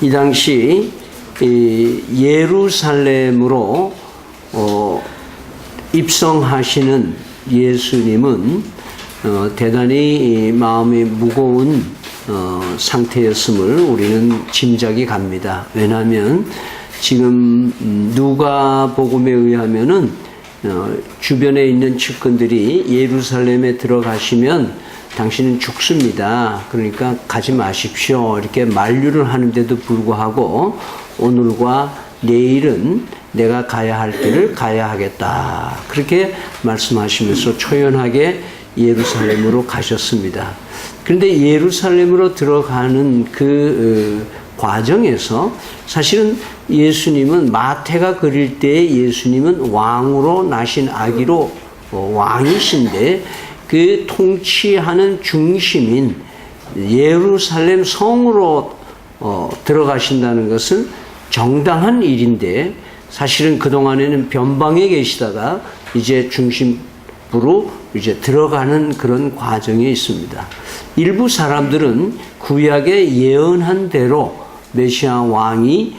이 당시 예루살렘으로 입성하시는 예수님은 대단히 마음이 무거운 상태였음을 우리는 짐작이 갑니다. 왜냐하면 지금 누가복음에 의하면은 주변에 있는 측근들이 예루살렘에 들어가시면 당신은 죽습니다. 그러니까 가지 마십시오. 이렇게 만류를 하는데도 불구하고 오늘과 내일은 내가 가야 할 길을 가야 하겠다. 그렇게 말씀하시면서 초연하게 예루살렘으로 가셨습니다. 그런데 예루살렘으로 들어가는 그 과정에서 사실은 예수님은 마태가 그릴 때 예수님은 왕으로 나신 아기로 왕이신데 그 통치하는 중심인 예루살렘 성으로 들어가신다는 것은 정당한 일인데 사실은 그동안에는 변방에 계시다가 이제 중심부로 이제 들어가는 그런 과정에 있습니다. 일부 사람들은 구약에 예언한 대로 메시아 왕이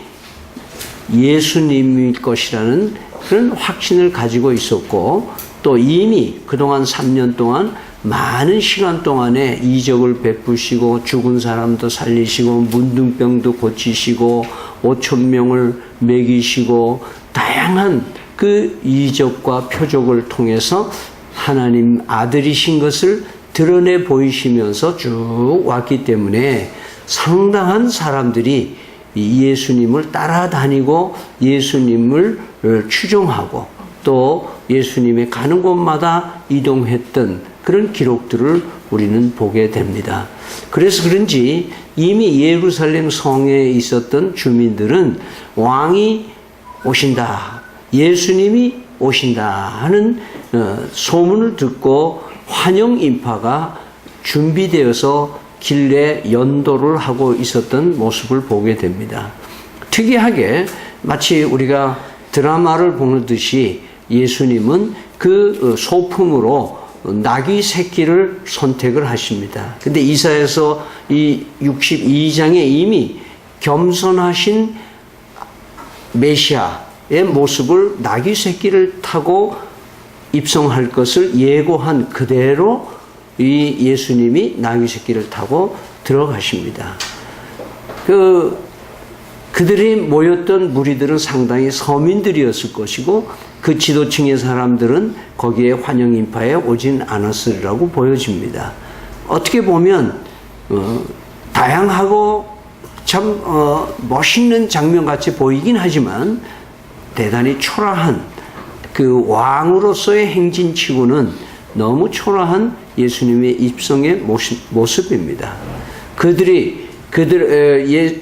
예수님일 것이라는 그런 확신을 가지고 있었고 또 이미 그동안 3년 동안 많은 시간 동안에 이적을 베푸시고 죽은 사람도 살리시고 문둥병도 고치시고 5,000명을 먹이시고 다양한 그 이적과 표적을 통해서 하나님 아들이신 것을 드러내 보이시면서 쭉 왔기 때문에 상당한 사람들이 예수님을 따라다니고 예수님을 추종하고 또 예수님의 가는 곳마다 이동했던 그런 기록들을 우리는 보게 됩니다. 그래서 그런지 이미 예루살렘 성에 있었던 주민들은 왕이 오신다, 예수님이 오신다 하는 소문을 듣고 환영 인파가 준비되어서 길에 연도를 하고 있었던 모습을 보게 됩니다. 특이하게 마치 우리가 드라마를 보는 듯이 예수님은 그 소품으로 나귀 새끼를 선택을 하십니다. 근데 이사야서 이 62장에 이미 겸손하신 메시아의 모습을 나귀 새끼를 타고 입성할 것을 예고한 그대로 이 예수님이 나귀 새끼를 타고 들어가십니다. 그들이 모였던 무리들은 상당히 서민들이었을 것이고 그 지도층의 사람들은 거기에 환영 인파에 오진 않았으리라고 보여집니다. 어떻게 보면 다양하고 참 멋있는 장면같이 보이긴 하지만 대단히 초라한 그 왕으로서의 행진치고는 너무 초라한 예수님의 입성의 모습입니다.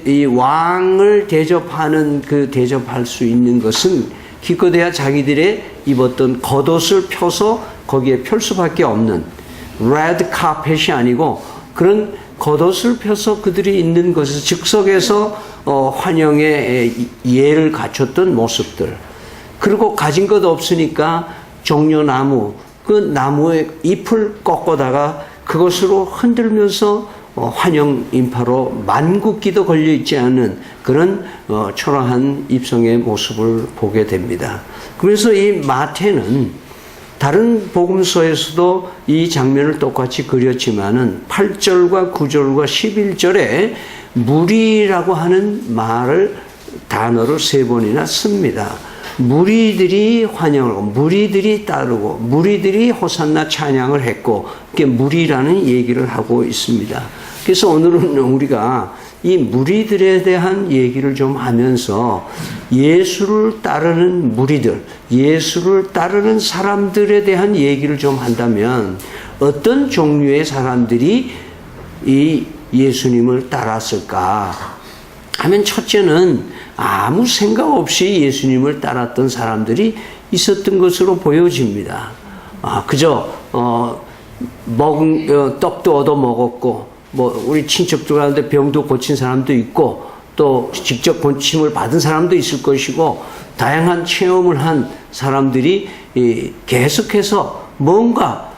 이 왕을 대접하는 그 대접할 수 있는 것은 기껏해야 자기들의 입었던 겉옷을 펴서 거기에 펼 수밖에 없는 레드 카펫이 아니고 그런 겉옷을 펴서 그들이 있는 것에서 즉석에서 환영의 예를 갖췄던 모습들. 그리고 가진 것 없으니까 종려나무, 그 나무의 잎을 꺾어다가 그것으로 흔들면서 환영 인파로 만국기도 걸려 있지 않은 그런 초라한 입성의 모습을 보게 됩니다. 그래서 이 마태는 다른 복음서에서도 이 장면을 똑같이 그렸지만은 8절과 9절과 11절에 무리라고 하는 단어를 3번이나 씁니다. 무리들이 환영을 하고 무리들이 따르고 무리들이 호산나 찬양을 했고 이렇게 무리라는 얘기를 하고 있습니다. 그래서 오늘은 우리가 이 무리들에 대한 얘기를 좀 하면서 예수를 따르는 무리들, 예수를 따르는 사람들에 대한 얘기를 좀 한다면 어떤 종류의 사람들이 이 예수님을 따랐을까 하면 첫째는 아무 생각 없이 예수님을 따랐던 사람들이 있었던 것으로 보여집니다. 그저 먹은 떡도 얻어 먹었고 우리 친척들 가운데 병도 고친 사람도 있고 또 직접 고침을 받은 사람도 있을 것이고 다양한 체험을 한 사람들이 계속해서 뭔가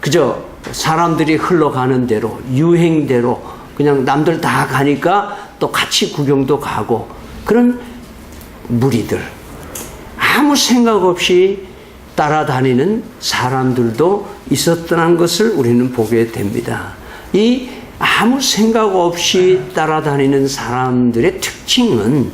그저 사람들이 흘러가는 대로 유행대로 그냥 남들 다 가니까 또 같이 구경도 가고 그런 무리들, 아무 생각 없이 따라다니는 사람들도 있었다는 것을 우리는 보게 됩니다. 이 아무 생각 없이 따라다니는 사람들의 특징은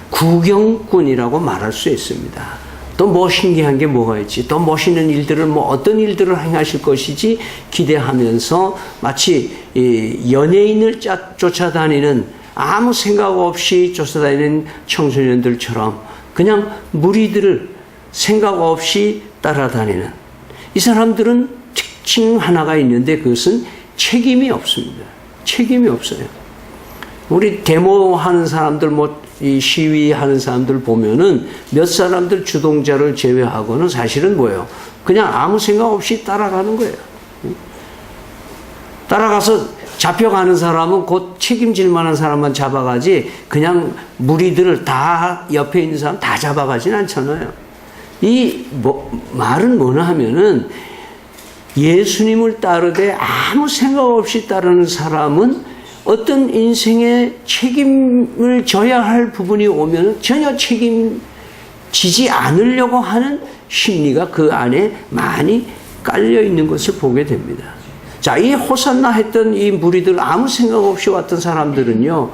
구경꾼이라고 말할 수 있습니다. 또 뭐 신기한 게 뭐가 있지? 또 멋있는 일들을 어떤 일들을 행하실 것이지 기대하면서 마치 연예인을 쫓아다니는 아무 생각 없이 쫓아다니는 청소년들처럼 그냥 무리들을 생각 없이 따라다니는 이 사람들은 특징 하나가 있는데 그것은 책임이 없습니다. 책임이 없어요. 우리 데모하는 사람들 이 시위하는 사람들 보면은 몇 사람들 주동자를 제외하고는 사실은 뭐예요? 그냥 아무 생각 없이 따라가는 거예요. 따라가서 잡혀가는 사람은 곧 책임질 만한 사람만 잡아가지 그냥 무리들을 다 옆에 있는 사람 다 잡아가진 않잖아요. 말은 뭐냐 하면은 예수님을 따르되 아무 생각 없이 따르는 사람은 어떤 인생의 책임을 져야 할 부분이 오면 전혀 책임지지 않으려고 하는 심리가 그 안에 많이 깔려 있는 것을 보게 됩니다. 자, 이 호산나 했던 이 무리들 아무 생각 없이 왔던 사람들은요,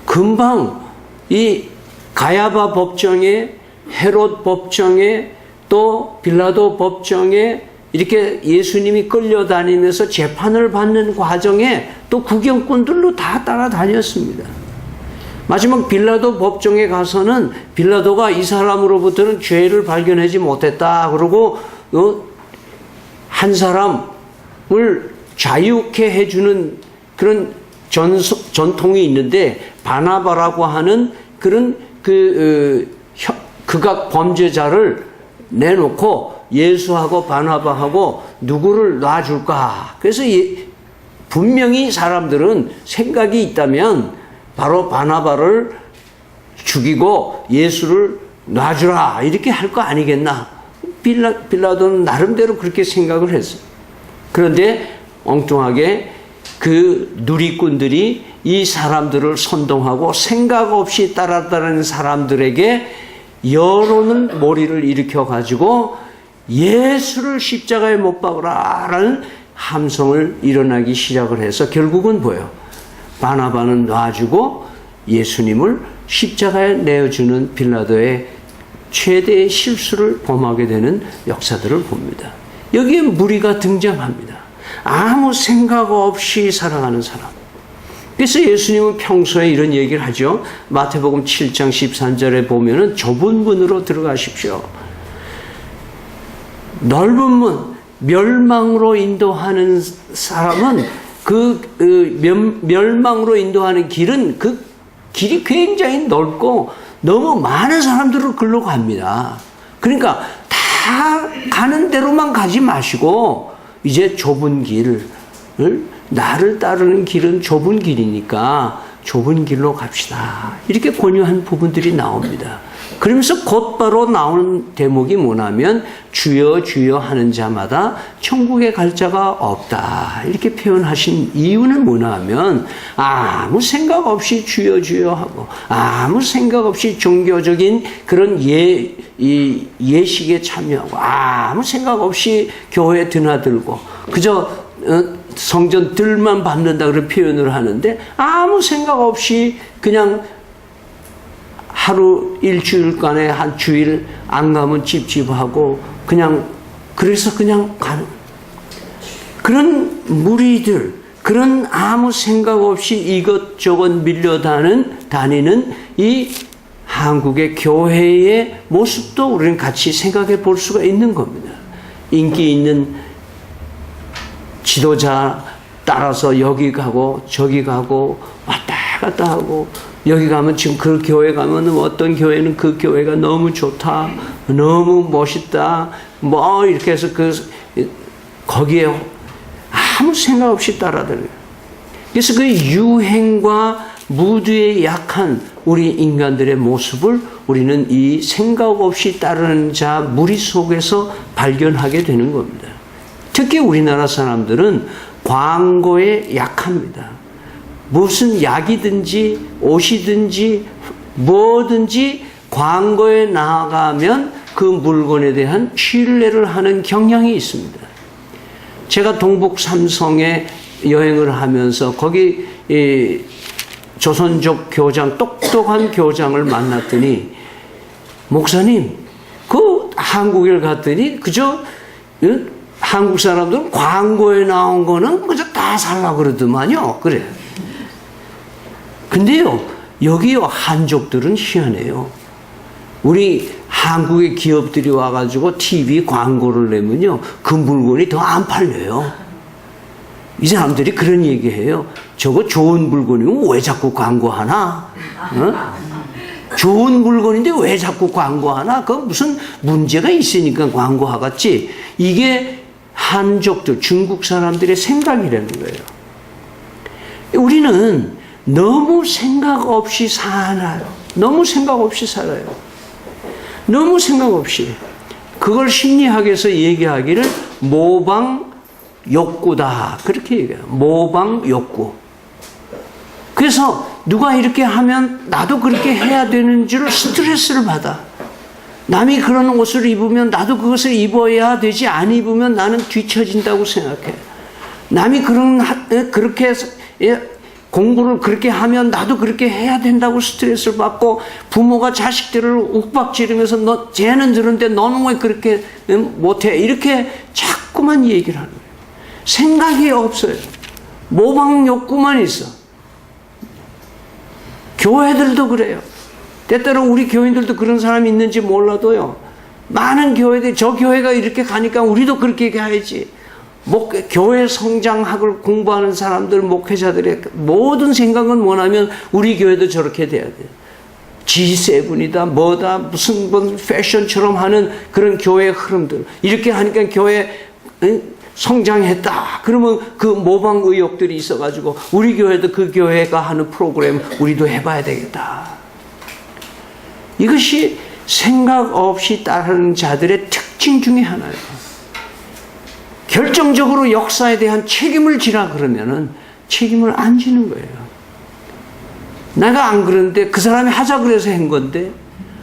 금방 이 가야바 법정에, 헤롯 법정에, 또 빌라도 법정에 이렇게 예수님이 끌려다니면서 재판을 받는 과정에 또 구경꾼들로 다 따라다녔습니다. 마지막 빌라도 법정에 가서는 빌라도가 이 사람으로부터는 죄를 발견하지 못했다. 그러고 한 사람을 자유케 해주는 그런 전통이 있는데 바나바라고 하는 그런 극악 범죄자를 내놓고 예수하고 바나바하고 누구를 놔줄까? 그래서 분명히 사람들은 생각이 있다면 바로 바나바를 죽이고 예수를 놔주라 이렇게 할 거 아니겠나? 빌라도는 나름대로 그렇게 생각을 했어요. 그런데 엉뚱하게 그 누리꾼들이 이 사람들을 선동하고 생각 없이 따라다니는 사람들에게 여론을 몰이를 일으켜가지고 예수를 십자가에 못 박으라라는 함성을 일어나기 시작을 해서 결국은 뭐예요? 바나바는 놔주고 예수님을 십자가에 내어주는 빌라도의 최대의 실수를 범하게 되는 역사들을 봅니다. 여기에 무리가 등장합니다. 아무 생각 없이 살아가는 사람. 그래서 예수님은 평소에 이런 얘기를 하죠. 마태복음 7장 13절에 보면은 좁은 문으로 들어가십시오. 넓은 문, 멸망으로 인도하는 사람은 멸망으로 인도하는 길은 그 길이 굉장히 넓고 너무 많은 사람들을 글로 갑니다. 그러니까 다 가는 대로만 가지 마시고 이제 좁은 길을 나를 따르는 길은 좁은 길이니까 좁은 길로 갑시다. 이렇게 권유한 부분들이 나옵니다. 그러면서 곧바로 나오는 대목이 뭐냐면 주여 주여 하는 자마다 천국에 갈 자가 없다. 이렇게 표현하신 이유는 뭐냐면 아무 생각 없이 주여 주여 하고 아무 생각 없이 종교적인 그런 예식에 참여하고 아무 생각 없이 교회에 드나들고 그저 성전들만 밟는다 그런 표현을 하는데 아무 생각 없이 그냥 하루 일주일간에 한 주일 안 가면 찝찝하고 그냥 그래서 그냥 가는 그런 무리들 그런 아무 생각 없이 이것저것 밀려다니는 이 한국의 교회의 모습도 우리는 같이 생각해 볼 수가 있는 겁니다. 인기 있는 지도자 따라서 여기 가고 저기 가고 왔다 갔다 하고 여기 가면 지금 그 교회 가면 어떤 교회는 그 교회가 너무 좋다 너무 멋있다 뭐 이렇게 해서 거기에 아무 생각 없이 따라다녀요. 그래서 그 유행과 무드에 약한 우리 인간들의 모습을 우리는 이 생각 없이 따르는 자 무리 속에서 발견하게 되는 겁니다. 특히 우리나라 사람들은 광고에 약합니다. 무슨 약이든지 옷이든지 뭐든지 광고에 나가면 그 물건에 대한 신뢰를 하는 경향이 있습니다. 제가 동북 삼성에 여행을 하면서 거기 조선족 교장, 똑똑한 교장을 만났더니, 목사님, 그 한국에 갔더니 그저 한국 사람들은 광고에 나온 거는 그저 다 살라 그러더만요. 그래. 근데요, 여기요, 한족들은 희한해요. 우리 한국의 기업들이 와가지고 TV 광고를 내면요, 그 물건이 더 안 팔려요. 이 사람들이 그런 얘기해요. 저거 좋은 물건이면 왜 자꾸 광고하나? 어? 좋은 물건인데 왜 자꾸 광고하나? 그 무슨 문제가 있으니까 광고하겠지. 이게 한족들, 중국 사람들의 생각이라는 거예요. 우리는 너무 생각 없이 살아요. 너무 생각 없이 살아요. 너무 생각 없이. 그걸 심리학에서 얘기하기를 모방 욕구다. 그렇게 얘기해요. 모방 욕구. 그래서 누가 이렇게 하면 나도 그렇게 해야 되는 줄 스트레스를 받아. 남이 그런 옷을 입으면 나도 그것을 입어야 되지, 안 입으면 나는 뒤처진다고 생각해. 남이 그렇게 공부를 그렇게 하면 나도 그렇게 해야 된다고 스트레스를 받고, 부모가 자식들을 욱박지르면서 쟤는 저런데 너는 왜 그렇게 못해? 이렇게 자꾸만 얘기를 하는 거예요. 생각이 없어요. 모방 욕구만 있어. 교회들도 그래요. 때때로 우리 교인들도 그런 사람이 있는지 몰라도요, 많은 교회들, 저 교회가 이렇게 가니까 우리도 그렇게 가야지. 교회 성장학을 공부하는 사람들, 목회자들의 모든 생각은 뭐냐면 우리 교회도 저렇게 돼야 돼요. G7이다, 뭐다, 무슨 패션처럼 하는 그런 교회의 흐름들. 이렇게 하니까 교회 성장했다. 그러면 그 모방 의욕들이 있어가지고 우리 교회도 그 교회가 하는 프로그램 우리도 해봐야 되겠다. 이것이 생각 없이 따르는 자들의 특징 중에 하나예요. 결정적으로 역사에 대한 책임을 지라 그러면은 책임을 안 지는 거예요. 내가 안 그러는데 그 사람이 하자 그래서 한 건데,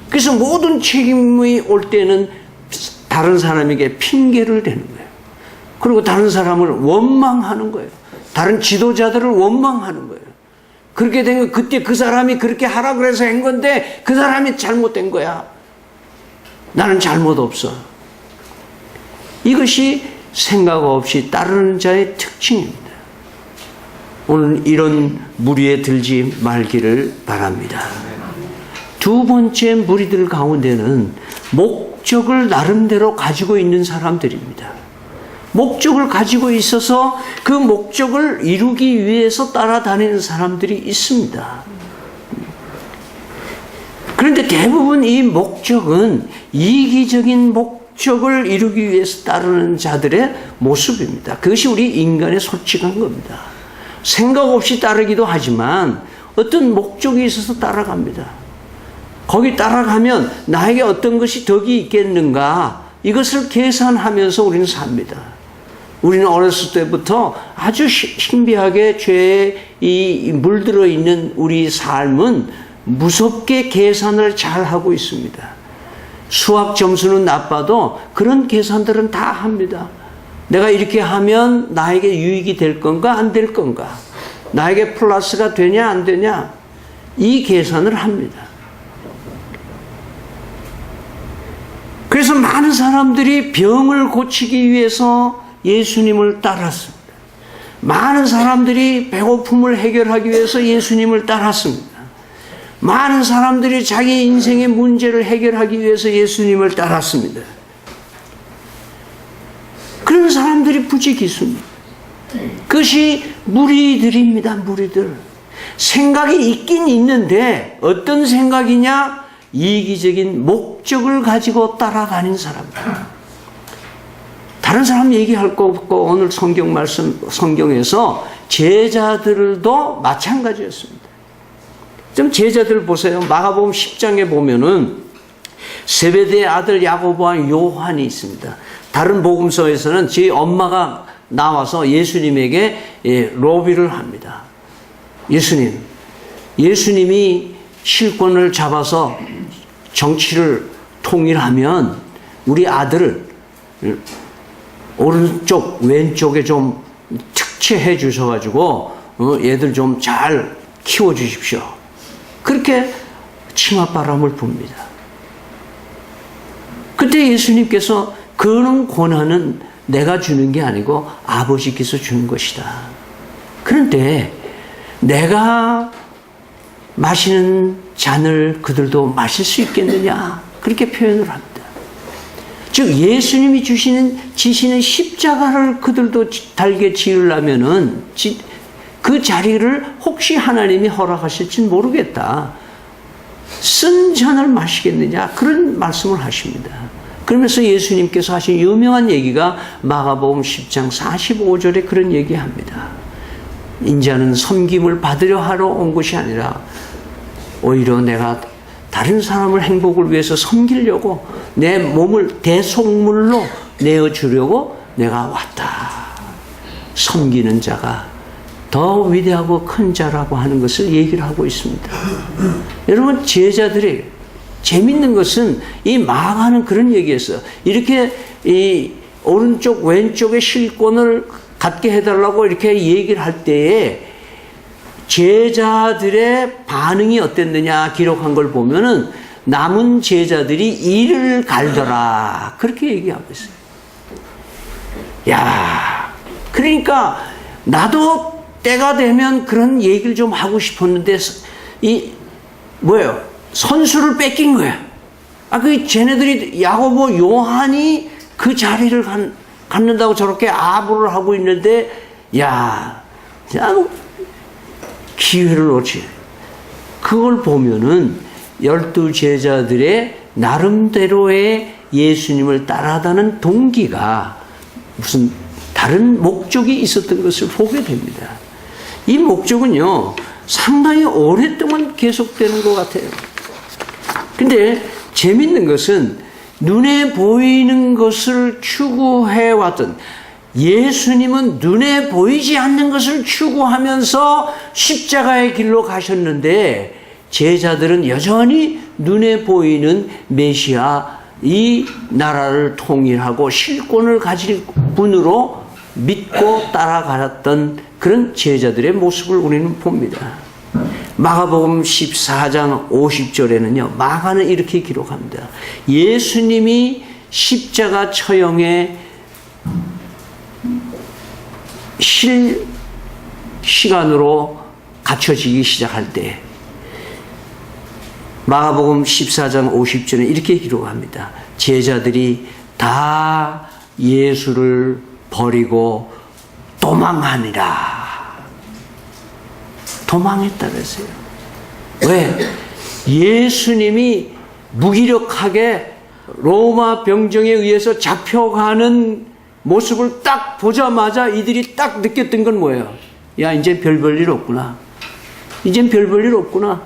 그래서 모든 책임이 올 때는 다른 사람에게 핑계를 대는 거예요. 그리고 다른 사람을 원망하는 거예요. 다른 지도자들을 원망하는 거예요. 그렇게 된 거, 그때 그 사람이 그렇게 하라 그래서 한 건데 그 사람이 잘못된 거야. 나는 잘못 없어. 이것이 생각 없이 따르는 자의 특징입니다. 오늘 이런 무리에 들지 말기를 바랍니다. 두 번째 무리들 가운데는 목적을 나름대로 가지고 있는 사람들입니다. 목적을 가지고 있어서 그 목적을 이루기 위해서 따라다니는 사람들이 있습니다. 그런데 대부분 이 목적은 이기적인 목적을 이루기 위해서 따르는 자들의 모습입니다. 그것이 우리 인간의 솔직한 겁니다. 생각 없이 따르기도 하지만 어떤 목적이 있어서 따라갑니다. 거기 따라가면 나에게 어떤 것이 덕이 있겠는가, 이것을 계산하면서 우리는 삽니다. 우리는 어렸을 때부터 아주 신비하게 죄에 물들어 있는 우리 삶은 무섭게 계산을 잘 하고 있습니다. 수학 점수는 나빠도 그런 계산들은 다 합니다. 내가 이렇게 하면 나에게 유익이 될 건가 안 될 건가, 나에게 플러스가 되냐 안 되냐, 이 계산을 합니다. 그래서 많은 사람들이 병을 고치기 위해서 예수님을 따랐습니다. 많은 사람들이 배고픔을 해결하기 위해서 예수님을 따랐습니다. 많은 사람들이 자기 인생의 문제를 해결하기 위해서 예수님을 따랐습니다. 그런 사람들이 부지기수입니다. 그것이 무리들입니다. 무리들. 생각이 있긴 있는데 어떤 생각이냐? 이기적인 목적을 가지고 따라다닌 사람들. 다른 사람 얘기할 거 없고 오늘 성경 말씀, 성경에서 제자들도 마찬가지였습니다. 좀 제자들 보세요. 마가복음 10장에 보면은 세베대의 아들 야고보와 요한이 있습니다. 다른 복음서에서는 제 엄마가 나와서 예수님에게 로비를 합니다. 예수님이 실권을 잡아서 정치를 통일하면 우리 아들을 오른쪽 왼쪽에 좀 특채해 주셔가지고 얘들 좀 잘 키워 주십시오. 그렇게 치맛바람을 붑니다. 그때 예수님께서 그런 권한은 내가 주는 게 아니고 아버지께서 주는 것이다. 그런데 내가 마시는 잔을 그들도 마실 수 있겠느냐, 그렇게 표현을 합니다. 즉 예수님이 지시는 십자가를 그들도 달게 지으려면은 그 자리를 혹시 하나님이 허락하실지는 모르겠다. 쓴 잔을 마시겠느냐, 그런 말씀을 하십니다. 그러면서 예수님께서 하신 유명한 얘기가 마가복음 10장 45절에 그런 얘기합니다. 인자는 섬김을 받으려 하러 온 것이 아니라 오히려 내가 다른 사람을 행복을 위해서 섬기려고 내 몸을 대속물로 내어주려고 내가 왔다. 섬기는 자가 더 위대하고 큰 자라고 하는 것을 얘기를 하고 있습니다. 여러분, 제자들이 재밌는 것은 이 마가는 그런 얘기했어요. 이렇게 이 오른쪽 왼쪽의 실권을 갖게 해달라고 이렇게 얘기를 할 때에 제자들의 반응이 어땠느냐 기록한 걸 보면은 남은 제자들이 이를 갈더라, 그렇게 얘기하고 있어요. 야, 그러니까 나도 때가 되면 그런 얘기를 좀 하고 싶었는데 선수를 뺏긴 거야. 쟤네들이 야고보 요한이 그 자리를 갖는다고 저렇게 아부를 하고 있는데, 기회를 놓지. 그걸 보면은 12 제자들의 나름대로의 예수님을 따라다는 동기가 무슨 다른 목적이 있었던 것을 보게 됩니다. 이 목적은요, 상당히 오랫동안 계속되는 것 같아요. 근데 재밌는 것은 눈에 보이는 것을 추구해왔던 예수님은 눈에 보이지 않는 것을 추구하면서 십자가의 길로 가셨는데, 제자들은 여전히 눈에 보이는 메시아, 이 나라를 통일하고 실권을 가질 분으로 믿고 따라갔던 그런 제자들의 모습을 우리는 봅니다. 마가복음 14장 50절에는요, 마가는 이렇게 기록합니다. 예수님이 십자가 처형에 시간으로 갖춰지기 시작할 때, 마가복음 14장 50절에 이렇게 기록합니다. 제자들이 다 예수를 버리고 도망하니라. 도망했다 그랬어요. 왜? 예수님이 무기력하게 로마 병정에 의해서 잡혀가는 모습을 딱 보자마자 이들이 딱 느꼈던 건 뭐예요? 야, 이제 별 볼 일 없구나. 이젠 별 볼 일 없구나.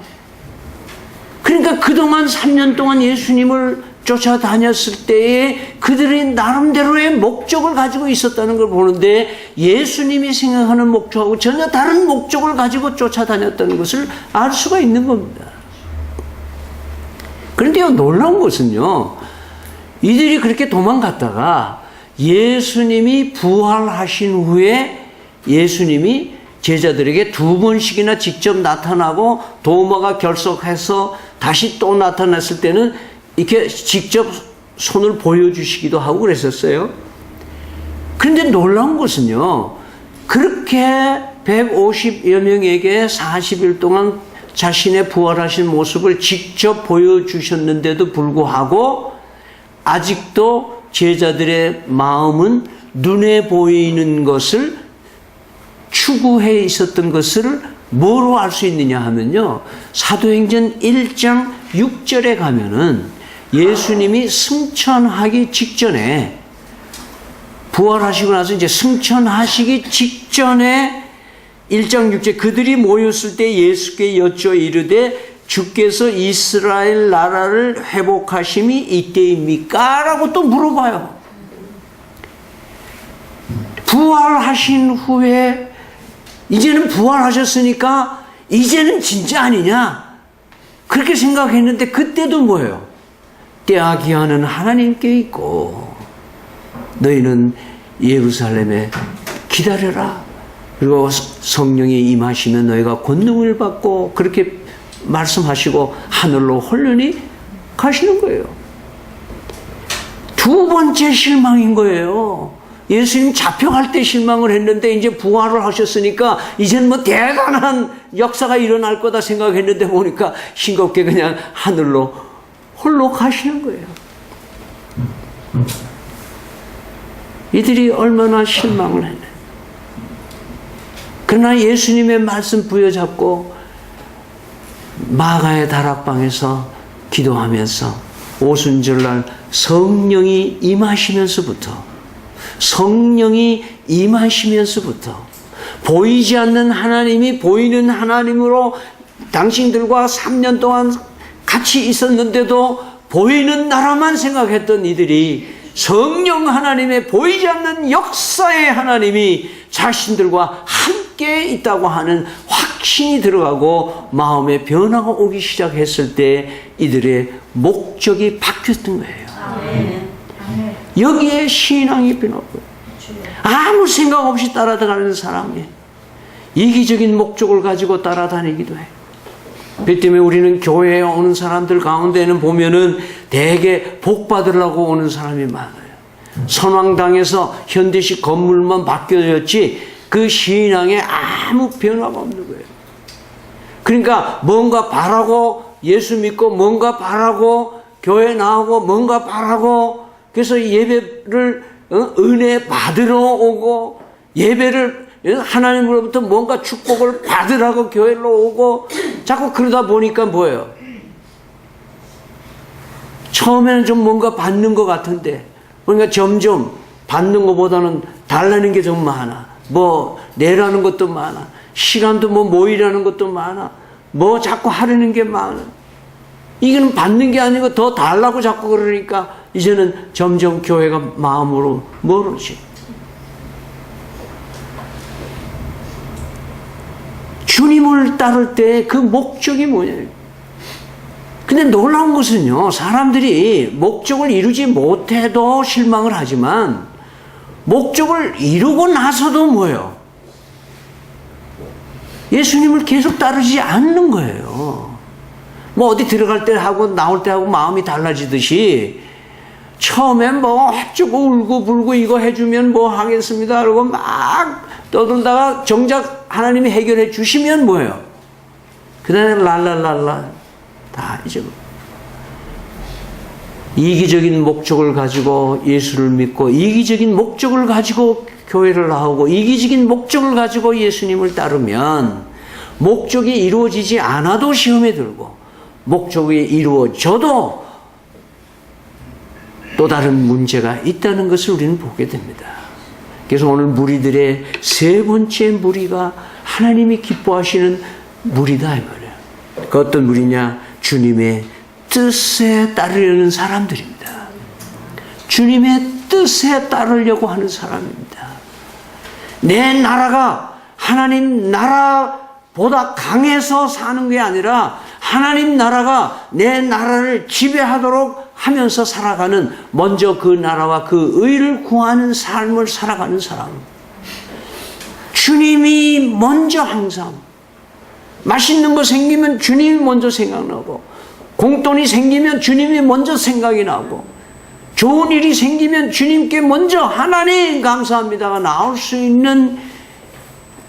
그러니까 그동안 3년 동안 예수님을 쫓아다녔을 때에 그들이 나름대로의 목적을 가지고 있었다는 걸 보는데, 예수님이 생각하는 목적하고 전혀 다른 목적을 가지고 쫓아다녔다는 것을 알 수가 있는 겁니다. 그런데요, 놀라운 것은요, 이들이 그렇게 도망갔다가 예수님이 부활하신 후에 예수님이 제자들에게 2번씩이나 직접 나타나고 도마가 결석해서 다시 또 나타났을 때는 이렇게 직접 손을 보여주시기도 하고 그랬었어요. 그런데 놀라운 것은요, 그렇게 150여 명에게 40일 동안 자신의 부활하신 모습을 직접 보여주셨는데도 불구하고 아직도 제자들의 마음은 눈에 보이는 것을 추구해 있었던 것을 뭐로 알 수 있느냐 하면요, 사도행전 1장 6절에 가면은 예수님이 승천하기 직전에, 부활하시고 나서 이제 승천하시기 직전에 1장 6절, 그들이 모였을 때 예수께 여쭈어 이르되 주께서 이스라엘 나라를 회복하심이 이때입니까? 라고 또 물어봐요. 부활하신 후에 이제는 부활하셨으니까 이제는 진짜 아니냐? 그렇게 생각했는데 그때도 뭐예요? 때와 기한은 하나님께 있고 너희는 예루살렘에 기다려라. 그리고 성령이 임하시면 너희가 권능을 받고 그렇게 말씀하시고 하늘로 홀련히 가시는 거예요. 두 번째 실망인 거예요. 예수님 잡혀갈 때 실망을 했는데 이제 부활을 하셨으니까 이제는 뭐 대단한 역사가 일어날 거다 생각했는데 보니까 싱겁게 그냥 하늘로 홀로 가시는 거예요. 이들이 얼마나 실망을 했네. 그러나 예수님의 말씀 부여잡고 마가의 다락방에서 기도하면서 오순절날 성령이 임하시면서부터 보이지 않는 하나님이 보이는 하나님으로 당신들과 3년 동안 같이 있었는데도 보이는 나라만 생각했던 이들이 성령 하나님의 보이지 않는 역사의 하나님이 자신들과 함께 있다고 하는 확신이 들어가고 마음의 변화가 오기 시작했을 때 이들의 목적이 바뀌었던 거예요. 여기에 신앙이 변하고 아무 생각 없이 따라다니는 사람이 이기적인 목적을 가지고 따라다니기도 해요. 그 때문에 우리는 교회에 오는 사람들 가운데는 보면은 대개 복 받으려고 오는 사람이 많아요. 선왕당에서 현대식 건물만 바뀌어졌지 그 신앙에 아무 변화가 없는 거예요. 그러니까 뭔가 바라고 예수 믿고 뭔가 바라고 교회 나오고 뭔가 바라고 그래서 예배를 은혜 받으러 오고 예배를 하나님으로부터 뭔가 축복을 받으라고 교회로 오고 자꾸 그러다 보니까 뭐예요? 처음에는 좀 뭔가 받는 것 같은데 그러니까 점점 받는 것보다는 달라는 게 좀 많아. 뭐 내라는 것도 많아. 시간도 뭐 모이라는 것도 많아. 뭐 자꾸 하려는 게 많아. 이거는 받는 게 아니고 더 달라고 자꾸 그러니까 이제는 점점 교회가 마음으로 멀어지. 주님을 따를 때 그 목적이 뭐냐. 근데 놀라운 것은요, 사람들이 목적을 이루지 못해도 실망을 하지만 목적을 이루고 나서도 뭐예요? 예수님을 계속 따르지 않는 거예요. 뭐 어디 들어갈 때 하고 나올 때 하고 마음이 달라지듯이 처음엔 뭐 어쩌고 울고 불고 이거 해주면 뭐 하겠습니다. 그러고 막 떠들다가 정작 하나님이 해결해 주시면 뭐예요? 그 다음에 랄랄랄라 다 잊어버려. 이기적인 목적을 가지고 예수를 믿고 이기적인 목적을 가지고 교회를 나오고 이기적인 목적을 가지고 예수님을 따르면 목적이 이루어지지 않아도 시험에 들고 목적이 이루어져도 또 다른 문제가 있다는 것을 우리는 보게 됩니다. 그래서 오늘 무리들의 세 번째 무리가 하나님이 기뻐하시는 무리다 이 말이에요. 그 어떤 무리냐? 주님의 뜻에 따르려는 사람들입니다. 주님의 뜻에 따르려고 하는 사람입니다. 내 나라가 하나님 나라보다 강해서 사는 게 아니라 하나님 나라가 내 나라를 지배하도록 하면서 살아가는 먼저 그 나라와 그 의를 구하는 삶을 살아가는 사람. 주님이 먼저 항상 맛있는 거 생기면 주님이 먼저 생각나고 공돈이 생기면 주님이 먼저 생각이 나고 좋은 일이 생기면 주님께 먼저 하나님 감사합니다가 나올 수 있는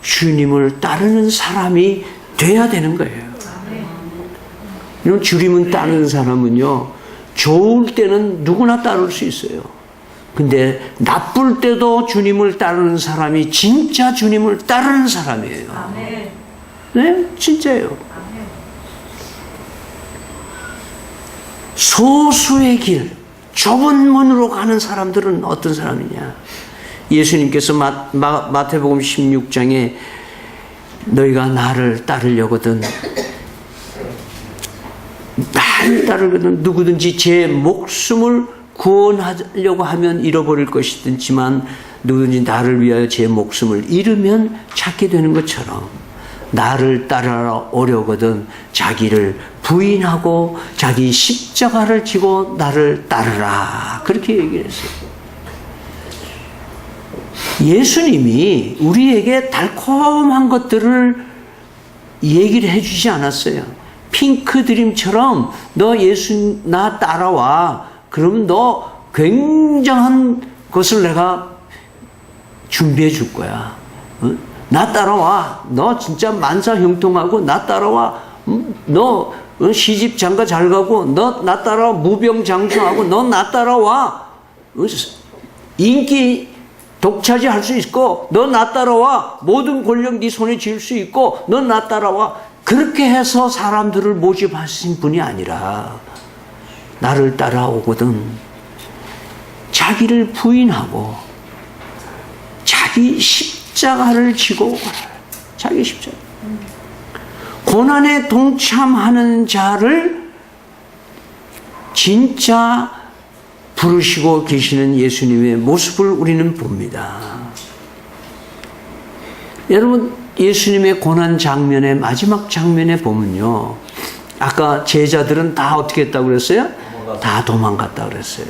주님을 따르는 사람이 돼야 되는 거예요. 이런 주님을 따르는 사람은요, 좋을 때는 누구나 따를 수 있어요. 근데 나쁠 때도 주님을 따르는 사람이 진짜 주님을 따르는 사람이에요. 네, 진짜예요. 소수의 길, 좁은 문으로 가는 사람들은 어떤 사람이냐? 예수님께서 마태복음 16장에 너희가 나를 따르려거든 나를 따르거든 누구든지 제 목숨을 구원하려고 하면 잃어버릴 것이지만 누구든지 나를 위하여 제 목숨을 잃으면 찾게 되는 것처럼 나를 따라오려거든 자기를 부인하고 자기 십자가를 지고 나를 따르라. 그렇게 얘기를 했어요. 예수님이 우리에게 달콤한 것들을 얘기를 해주지 않았어요. 핑크드림처럼 너 예수 나 따라와. 그러면 너 굉장한 것을 내가 준비해 줄 거야. 나 따라와. 너 진짜 만사형통하고 나 따라와. 너 시집 장가 잘 가고 너 나 따라와. 무병장수하고 너 나 따라와. 인기 독차지할 수 있고 너 나 따라와. 모든 권력 네 손에 쥘 수 있고 너 나 따라와. 그렇게 해서 사람들을 모집하신 분이 아니라 나를 따라오거든 자기를 부인하고 자기 십자가를 지고 자기 십자가 고난에 동참하는 자를 진짜 부르시고 계시는 예수님의 모습을 우리는 봅니다. 여러분 예수님의 고난 장면의 마지막 장면에 보면요. 아까 제자들은 다 어떻게 했다고 그랬어요? 다 도망갔다 그랬어요.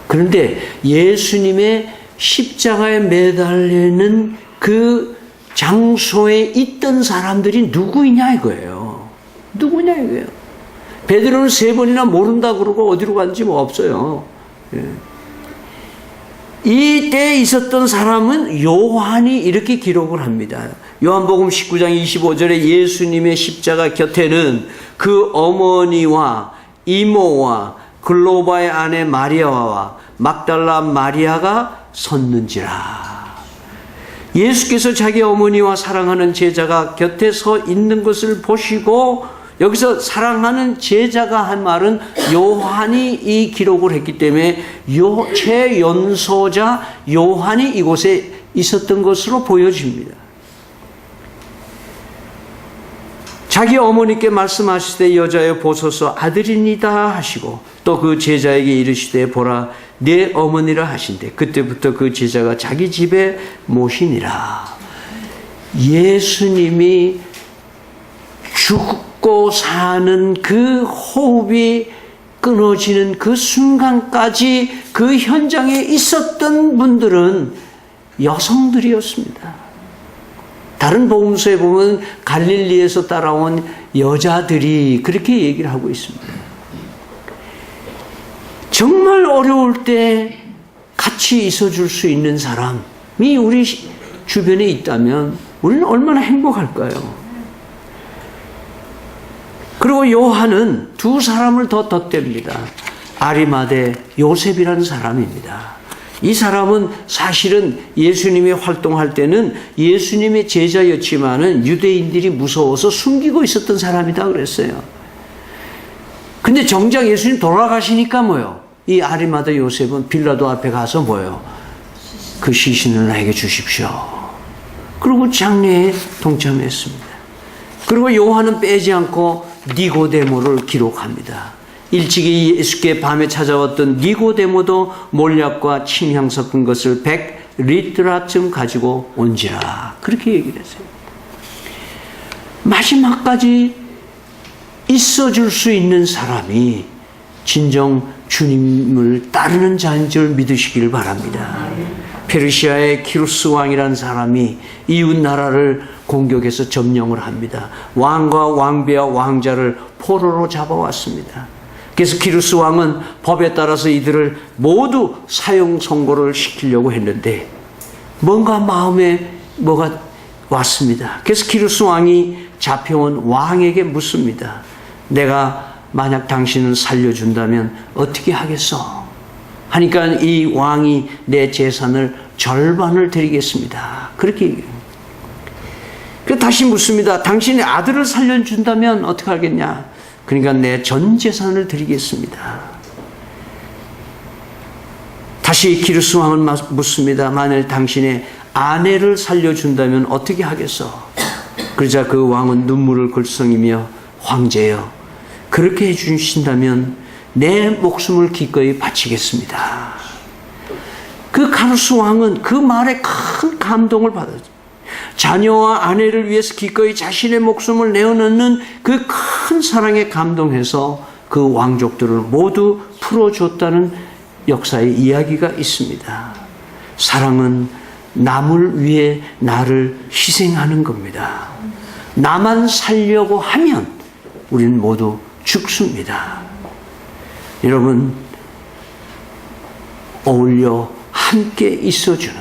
그런데 예수님의 십자가에 매달리는 그 장소에 있던 사람들이 누구이냐 이거예요. 누구냐 이거예요. 베드로는 3번이나 모른다 그러고 어디로 간지 뭐 없어요. 예. 이때 있었던 사람은 요한이 이렇게 기록을 합니다. 요한복음 19장 25절에 예수님의 십자가 곁에는 그 어머니와 이모와 글로바의 아내 마리아와 막달라 마리아가 섰는지라. 예수께서 자기 어머니와 사랑하는 제자가 곁에 서 있는 것을 보시고 여기서 사랑하는 제자가 한 말은 요한이 이 기록을 했기 때문에 최연소자 요한이 이곳에 있었던 것으로 보여집니다. 자기 어머니께 말씀하시되 여자여 보소서 아들이니다 하시고 또 그 제자에게 이르시되 보라 내 어머니라 하신대 그때부터 그 제자가 자기 집에 모시니라. 예수님이 죽고 사는 그 호흡이 끊어지는 그 순간까지 그 현장에 있었던 분들은 여성들이었습니다. 다른 복음서에 보면 갈릴리에서 따라온 여자들이 그렇게 얘기를 하고 있습니다. 정말 어려울 때 같이 있어줄 수 있는 사람이 우리 주변에 있다면 우리는 얼마나 행복할까요? 그리고 요한은 2 사람을 더 덧댑니다. 아리마대 요셉이라는 사람입니다. 이 사람은 사실은 예수님이 활동할 때는 예수님의 제자였지만은 유대인들이 무서워서 숨기고 있었던 사람이다 그랬어요. 근데 정작 예수님 돌아가시니까 뭐요? 이 아리마대 요셉은 빌라도 앞에 가서 뭐요? 그 시신을 나에게 주십시오. 그리고 장례에 동참했습니다. 그리고 요한은 빼지 않고 니고데모를 기록합니다. 일찍이 예수께 밤에 찾아왔던 니고데모도 몰약과 침향 섞은 것을 100리트라쯤 가지고 온지라. 그렇게 얘기를 했어요. 마지막까지 있어줄 수 있는 사람이 진정 주님을 따르는 자인 줄 믿으시길 바랍니다. 페르시아의 키루스 왕이라는 사람이 이웃 나라를 공격해서 점령을 합니다. 왕과 왕비와 왕자를 포로로 잡아왔습니다. 그래서 키루스 왕은 법에 따라서 이들을 모두 사형 선고를 시키려고 했는데 뭔가 마음에 뭐가 왔습니다. 그래서 키루스 왕이 잡혀온 왕에게 묻습니다. 내가 만약 당신을 살려준다면 어떻게 하겠어? 하니까 이 왕이 내 재산을 절반을 드리겠습니다. 그렇게 얘기해요. 다시 묻습니다. 당신의 아들을 살려준다면 어떻게 하겠냐? 그러니까 내 전 재산을 드리겠습니다. 다시 키루스 왕은 묻습니다. 만일 당신의 아내를 살려준다면 어떻게 하겠어? 그러자 그 왕은 눈물을 글썽이며 황제여 그렇게 해주신다면 내 목숨을 기꺼이 바치겠습니다. 그 카루스 왕은 그 말에 큰 감동을 받았죠. 자녀와 아내를 위해서 기꺼이 자신의 목숨을 내어놓는 그 큰 사랑에 감동해서 그 왕족들을 모두 풀어줬다는 역사의 이야기가 있습니다. 사랑은 남을 위해 나를 희생하는 겁니다. 나만 살려고 하면 우리는 모두 죽습니다. 여러분, 어울려 함께 있어주는,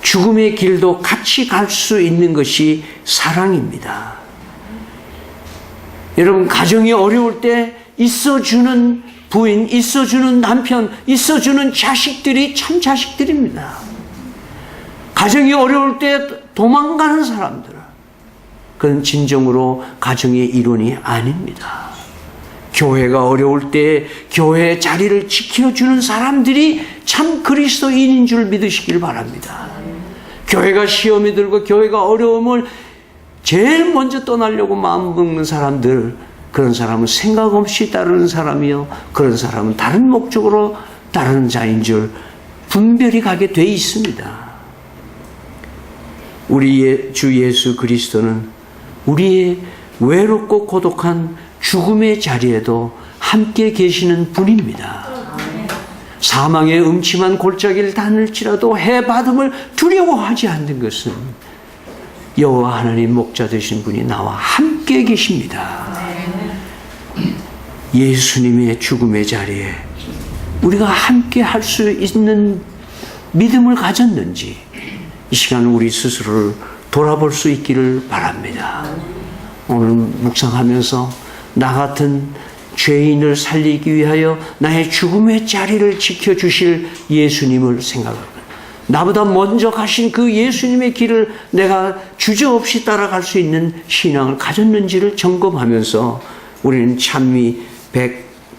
죽음의 길도 같이 갈 수 있는 것이 사랑입니다. 여러분, 가정이 어려울 때 있어주는 부인, 있어주는 남편, 있어주는 자식들이 참 자식들입니다. 가정이 어려울 때 도망가는 사람들, 그건 진정으로 가정의 일원이 아닙니다. 교회가 어려울 때 교회의 자리를 지켜주는 사람들이 참 그리스도인인 줄 믿으시길 바랍니다. 교회가 시험이 들고 교회가 어려움을 제일 먼저 떠나려고 마음먹는 사람들, 그런 사람은 생각 없이 따르는 사람이요, 그런 사람은 다른 목적으로 따르는 자인 줄 분별이 가게 돼 있습니다. 우리의 주 예수 그리스도는 우리의 외롭고 고독한 죽음의 자리에도 함께 계시는 분입니다. 사망의 음침한 골짜기를 다닐지라도 해받음을 두려워하지 않는 것은 여호와 하나님 목자 되신 분이 나와 함께 계십니다. 예수님의 죽음의 자리에 우리가 함께 할 수 있는 믿음을 가졌는지 이 시간 우리 스스로를 돌아볼 수 있기를 바랍니다. 오늘 묵상하면서 나 같은 죄인을 살리기 위하여 나의 죽음의 자리를 지켜주실 예수님을 생각합니다. 나보다 먼저 가신 그 예수님의 길을 내가 주저없이 따라갈 수 있는 신앙을 가졌는지를 점검하면서 우리는 찬미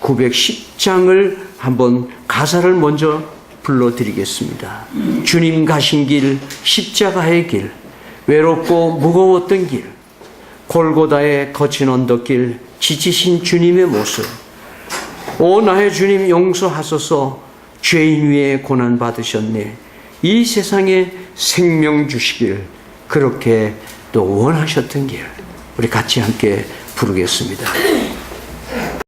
910장을 한번 가사를 먼저 불러드리겠습니다. 주님 가신 길, 십자가의 길, 외롭고 무거웠던 길, 골고다의 거친 언덕길, 지치신 주님의 모습. 오 나의 주님 용서하소서, 죄인 위에 고난 받으셨네. 이 세상에 생명 주시길 그렇게 또 원하셨던 길, 우리 같이 함께 부르겠습니다.